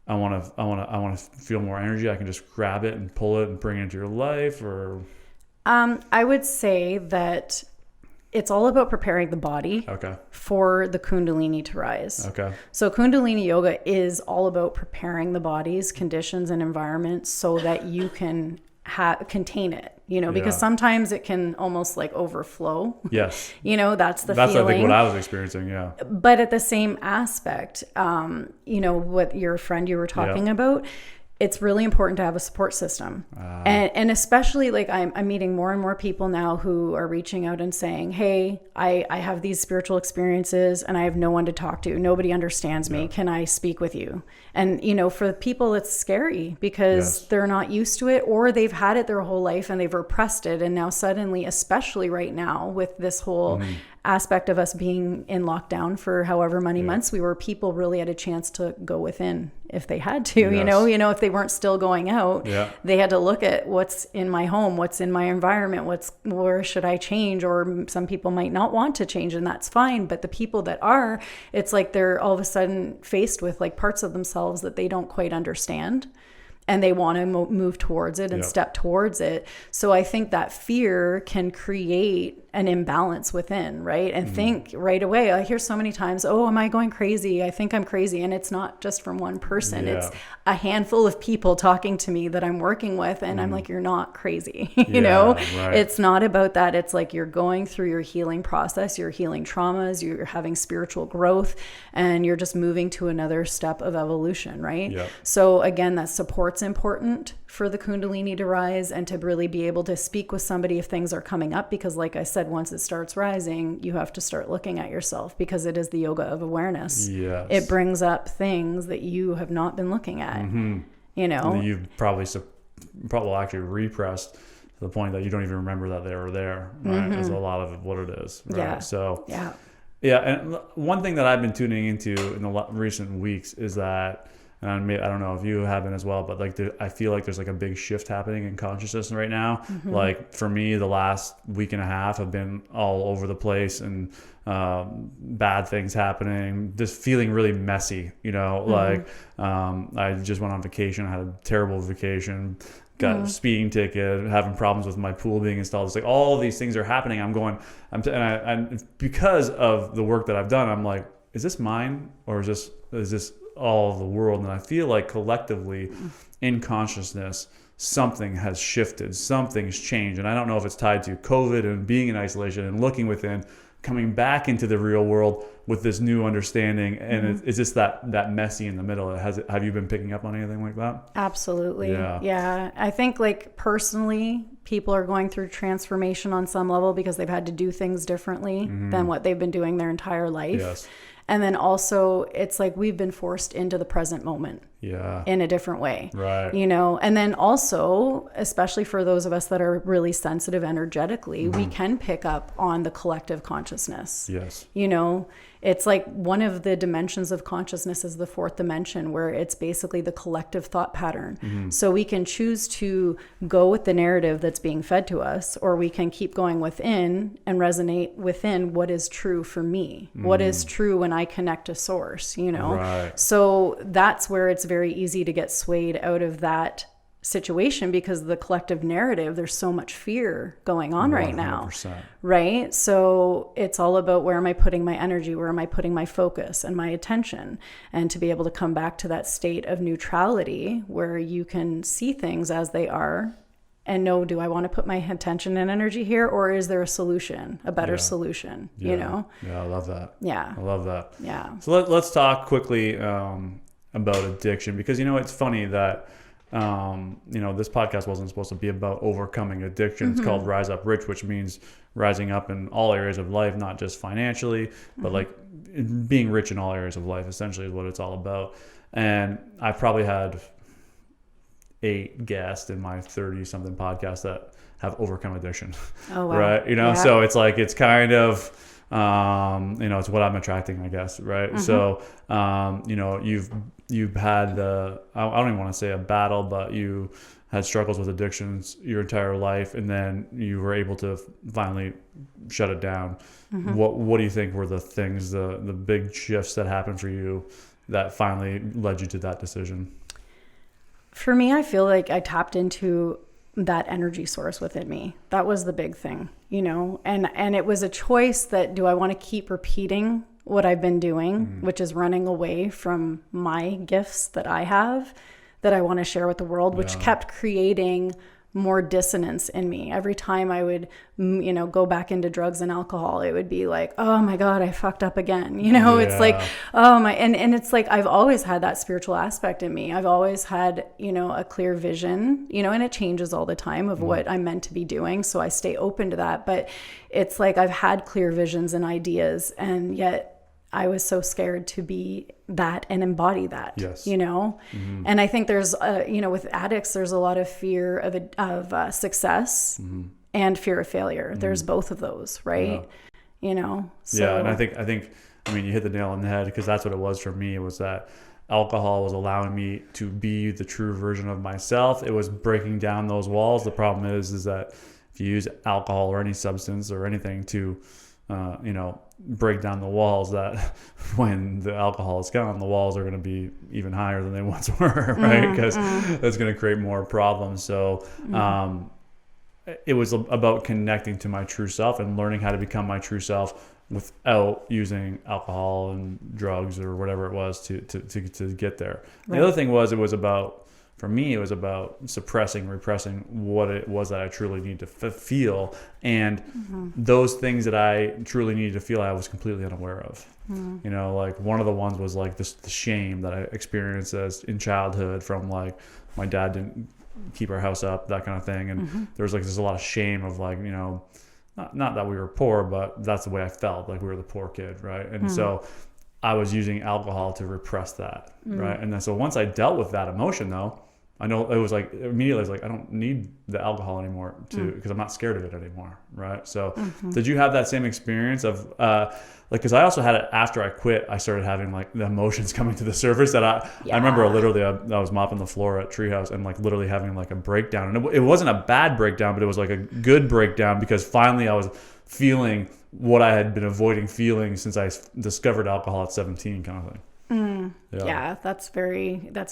I want to feel more energy, I can just grab it and pull it and bring it into your life? Or I would say that it's all about preparing the body Okay. for the Kundalini to rise. Okay. So Kundalini yoga is all about preparing the body's conditions and environments so that you can contain it, because sometimes it can almost like overflow. Yes. That's the That's, feeling. I think, what I was experiencing. Yeah. But at the same aspect, what your friend you were talking about, it's really important to have a support system. And especially like I'm meeting more and more people now who are reaching out and saying, hey, I have these spiritual experiences and I have no one to talk to. Nobody understands me. Can I speak with you? And, for the people, it's scary because they're not used to it, or they've had it their whole life and they've repressed it. And now suddenly, especially right now with this whole aspect of us being in lockdown for however many months we were, people really had a chance to go within if they had to, if they weren't still going out, they had to look at what's in my home, what's in my environment, where should I change? Or some people might not want to change, and that's fine. But the people that are, it's like they're all of a sudden faced with like parts of themselves that they don't quite understand. And they want to move towards it and step towards it. So I think that fear can create an imbalance within, right? And think right away, I hear so many times, oh, am I going crazy? I think I'm crazy. And it's not just from one person. It's a handful of people talking to me that I'm working with. And I'm like, you're not crazy. Right. It's not about that. It's like you're going through your healing process, you're healing traumas, you're having spiritual growth, and you're just moving to another step of evolution, right? So again, that support's important for the Kundalini to rise and to really be able to speak with somebody if things are coming up, because like I said, once it starts rising, you have to start looking at yourself, because it is the yoga of awareness. It brings up things that you have not been looking at. And you've probably actually repressed to the point that you don't even remember that they were there, right? Is a lot of what it is, right? So and one thing that I've been tuning into in the recent weeks is that, and I don't know if you have been as well, but like I feel like there's like a big shift happening in consciousness right now. Like for me, the last week and a half have been all over the place, and bad things happening, just feeling really messy, like I just went on vacation. I had a terrible vacation, got a speeding ticket, having problems with my pool being installed. It's like all of these things are happening. And because of the work that I've done, I'm like, is this mine, or is this all of the world? And I feel like collectively in consciousness, something has shifted, something's changed. And I don't know if it's tied to COVID and being in isolation and looking within, coming back into the real world with this new understanding. And it's just that messy in the middle. Have you been picking up on anything like that? Absolutely. Yeah. I think like personally, people are going through transformation on some level because they've had to do things differently than what they've been doing their entire life. And then also it's like we've been forced into the present moment in a different way, right? And then also, especially for those of us that are really sensitive energetically, we can pick up on the collective consciousness. It's like one of the dimensions of consciousness is the fourth dimension, where it's basically the collective thought pattern. So we can choose to go with the narrative that's being fed to us, or we can keep going within and resonate within what is true for me, what is true when I connect to source, Right. So that's where it's very easy to get swayed out of that situation, because the collective narrative, there's so much fear going on 100%. Right now, right? So it's all about, where am I putting my energy, where am I putting my focus and my attention, and to be able to come back to that state of neutrality where you can see things as they are and know, do I want to put my attention and energy here, or is there a solution, a better solution? Yeah, I love that. I love that. So let's talk quickly about addiction, because it's funny that this podcast wasn't supposed to be about overcoming addiction. It's called Rise Up Rich, which means rising up in all areas of life, not just financially, but like being rich in all areas of life, essentially, is what it's all about. And I probably had 8 guests in my 30-something podcast that have overcome addiction. Oh, wow. Right? So it's like, it's kind of, it's what I'm attracting, I guess. Right. So, you've had I don't even want to say a battle, but you had struggles with addictions your entire life, and then you were able to finally shut it down. What do you think were the things, the big shifts that happened for you that finally led you to that decision? For me, I feel like I tapped into that energy source within me. That was the big thing, you know, and it was a choice that, do I want to keep repeating what I've been doing, which is running away from my gifts that I have, that I want to share with the world, which kept creating more dissonance in me. Every time I would, you know, go back into drugs and alcohol, it would be like, oh my God, I fucked up again. You know, it's like, oh my, and it's like, I've always had that spiritual aspect in me. I've always had, you know, a clear vision, you know, and it changes all the time of what I'm meant to be doing. So I stay open to that. But it's like, I've had clear visions and ideas, and yet I was so scared to be that and embody that, you know? And I think there's, you know, with addicts, there's a lot of fear of success and fear of failure. There's both of those, right? You know? So, and I think, I mean, you hit the nail on the head, because that's what it was for me. It was that alcohol was allowing me to be the true version of myself. It was breaking down those walls. The problem is that if you use alcohol or any substance or anything to, you know, break down the walls, that when the alcohol is gone, the walls are going to be even higher than they once were, right? Because that's going to create more problems. So it was about connecting to my true self and learning how to become my true self without using alcohol and drugs or whatever it was to get there. The other thing was, for me, it was about suppressing, repressing what it was that I truly need to feel. And those things that I truly needed to feel, I was completely unaware of. You know, like one of the ones was like the shame that I experienced in childhood from, like, my dad didn't keep our house up, that kind of thing. And there's a lot of shame of, like, you know, not that we were poor, but that's the way I felt, like we were the poor kid, right? And so I was using alcohol to repress that, right? And then so once I dealt with that emotion, though, I know it was like, immediately I was like, I don't need the alcohol anymore because I'm not scared of it anymore, right? So did you have that same experience of like, because I also had it after I quit, I started having like the emotions coming to the surface that I remember literally I was mopping the floor at Treehouse and like literally having like a breakdown. And it wasn't a bad breakdown, but it was like a good breakdown, because finally I was feeling what I had been avoiding feeling since I discovered alcohol at 17, kind of thing. Yeah, that's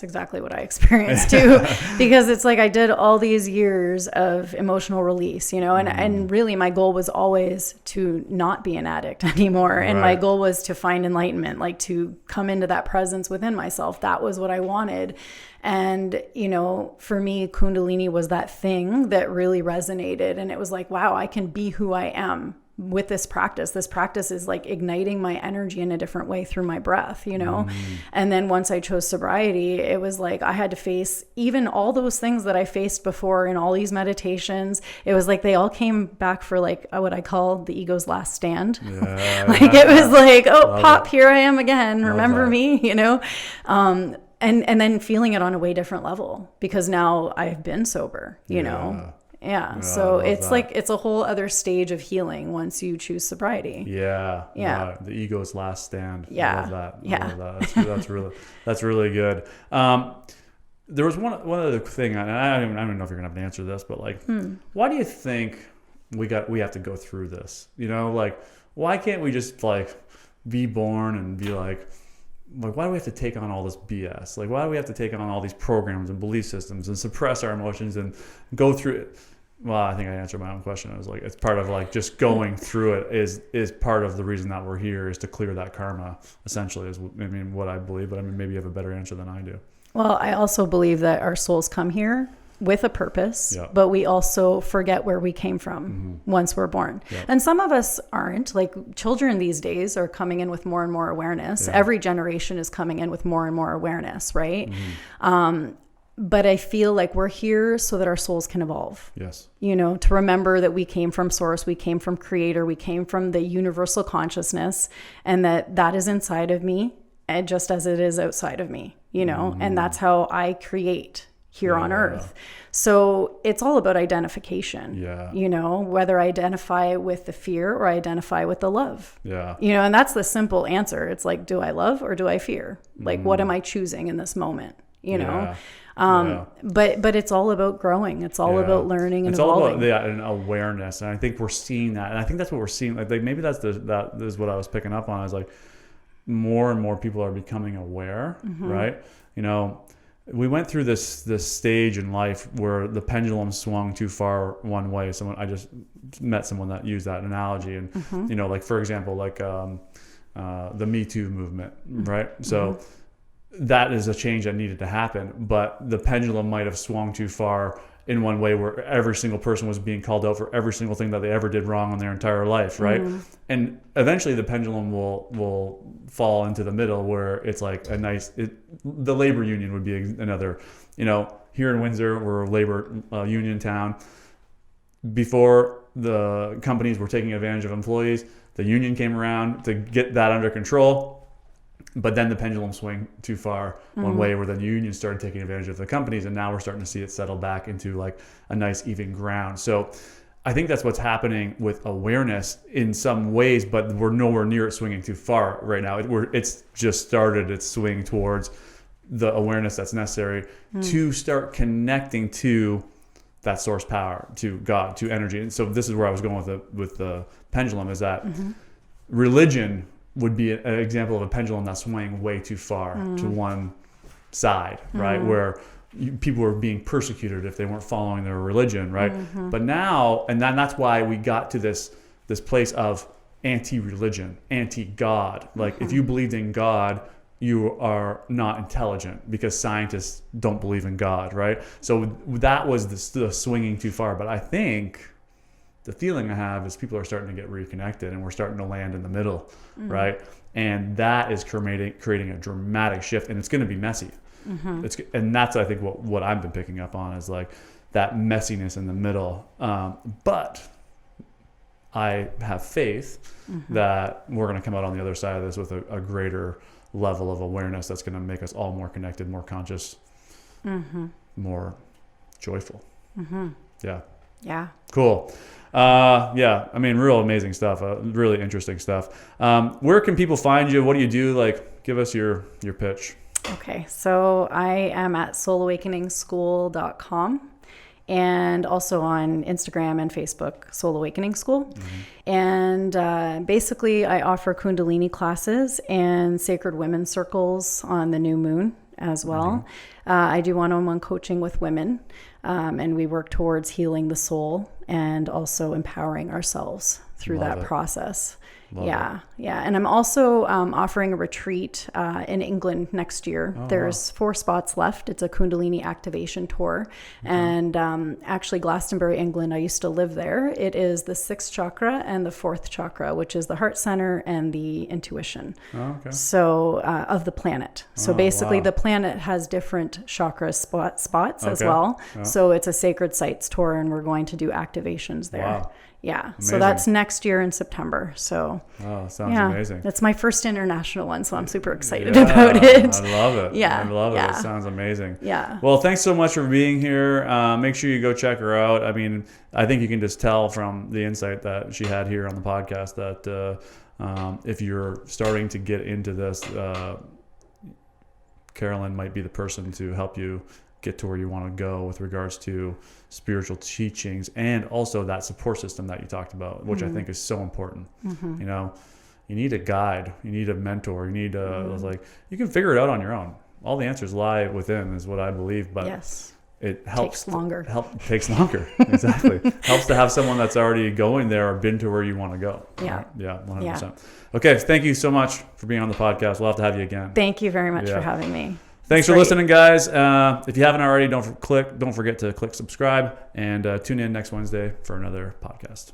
exactly what I experienced too, because it's like I did all these years of emotional release, you know, and really my goal was always to not be an addict anymore. And my goal was to find enlightenment, like to come into that presence within myself. That was what I wanted. And, you know, for me, Kundalini was that thing that really resonated. And it was like, wow, I can be who I am with this practice. This practice is like igniting my energy in a different way through my breath, you know? And then once I chose sobriety, it was like I had to face even all those things that I faced before in all these meditations. It was like they all came back for like what I call the ego's last stand. Like it was like, oh, pop, here I am again. Remember me, you know? And then feeling it on a way different level, because now I've been sober, you know? Yeah. So it's like, it's a whole other stage of healing once you choose sobriety. The ego's last stand. Yeah. I love that. I love that. That's really good. There was one other thing, and I don't even know if you're gonna have to answer this, but like, why do you think we have to go through this? You know, like, why can't we just like be born and be like, why do we have to take on all this BS? Like, why do we have to take on all these programs and belief systems and suppress our emotions and go through it? Well, I think I answered my own question. I was like, it's part of like just going through it is part of the reason that we're here, is to clear that karma, essentially, is what I believe. But I mean, maybe you have a better answer than I do. Well, I also believe that our souls come here with a purpose, but we also forget where we came from once we're born. And some of us aren't. Like, children these days are coming in with more and more awareness. Every generation is coming in with more and more awareness, right? But I feel like we're here so that our souls can evolve. Yes. You know, to remember that we came from source, we came from creator, we came from the universal consciousness, and that is inside of me, and just as it is outside of me, you know, and that's how I create here on earth. So it's all about identification, you know, whether I identify with the fear or I identify with the love, you know, and that's the simple answer. It's like, do I love or do I fear? Like, what am I choosing in this moment? You know? But it's all about growing. It's all about learning and evolving. It's all about an awareness. And I think we're seeing that. And I think that's what we're seeing. Like maybe that is what I was picking up on. I was like, more and more people are becoming aware, right? You know, we went through this stage in life where the pendulum swung too far one way. I just met someone that used that analogy, and you know, like for example, like the Me Too movement, right? So that is a change that needed to happen, but the pendulum might have swung too far in one way where every single person was being called out for every single thing that they ever did wrong in their entire life, right? And eventually the pendulum will fall into the middle where it's like the labor union would be another, you know, here in Windsor, we're a labor union town. Before the companies were taking advantage of employees, the union came around to get that under control. But then the pendulum swung too far one way where the union started taking advantage of the companies, and now we're starting to see it settle back into like a nice even ground. So I think that's what's happening with awareness in some ways, but we're nowhere near it swinging too far right now. It's just started its swing towards the awareness that's necessary to start connecting to that source power, to God, to energy. And so this is where I was going with the pendulum, is that religion would be an example of a pendulum that's swaying way too far to one side, right? Where people were being persecuted if they weren't following their religion, right? But now, and that's why we got to this place of anti-religion, anti-God. Like if you believed in God, you are not intelligent because scientists don't believe in God, right? So that was the swinging too far. But I think the feeling I have is people are starting to get reconnected, and we're starting to land in the middle, right? And that is creating a dramatic shift, and it's going to be messy. And that's, I think, what I've been picking up on is like that messiness in the middle. But I have faith that we're going to come out on the other side of this with a greater level of awareness that's going to make us all more connected, more conscious, more joyful. Yeah. Cool. Yeah, I mean, real amazing stuff. Really interesting stuff. Where can people find you? What do you do? Like, give us your pitch. Okay, so I am at soulawakeningschool.com, and also on Instagram and Facebook, Soul Awakening School. And basically, I offer Kundalini classes and sacred women circles on the new moon as well. I do one-on-one coaching with women, and we work towards healing the soul and also empowering ourselves through that process. Yeah. And I'm also offering a retreat in England next year. There's 4 spots left. It's a Kundalini activation tour. And actually, Glastonbury, England, I used to live there. It is the 6th chakra and the 4th chakra, which is the heart center and the intuition. So of the planet. So basically, the planet has different chakra spots as well. So it's a sacred sites tour, and we're going to do activations there. Yeah. Amazing. So that's next year in September. So sounds amazing. That's my first international one, so I'm super excited about it. I love it. Yeah. I love it. It sounds amazing. Yeah. Well, thanks so much for being here. Make sure you go check her out. I mean, I think you can just tell from the insight that she had here on the podcast that if you're starting to get into this, Carolyn might be the person to help you get to where you want to go with regards to spiritual teachings, and also that support system that you talked about, which I think is so important. You know, you need a guide, you need a mentor, you need like, you can figure it out on your own. All the answers lie within, is what I believe, but it helps. Takes longer. Takes longer. Exactly. Helps to have someone that's already going there or been to where you want to go. Yeah. Right? Yeah. 100%. Okay. Thank you so much for being on the podcast. We'll have to have you again. Thank you very much for having me. Thanks for listening, guys. If you haven't already, don't forget to click subscribe, and tune in next Wednesday for another podcast.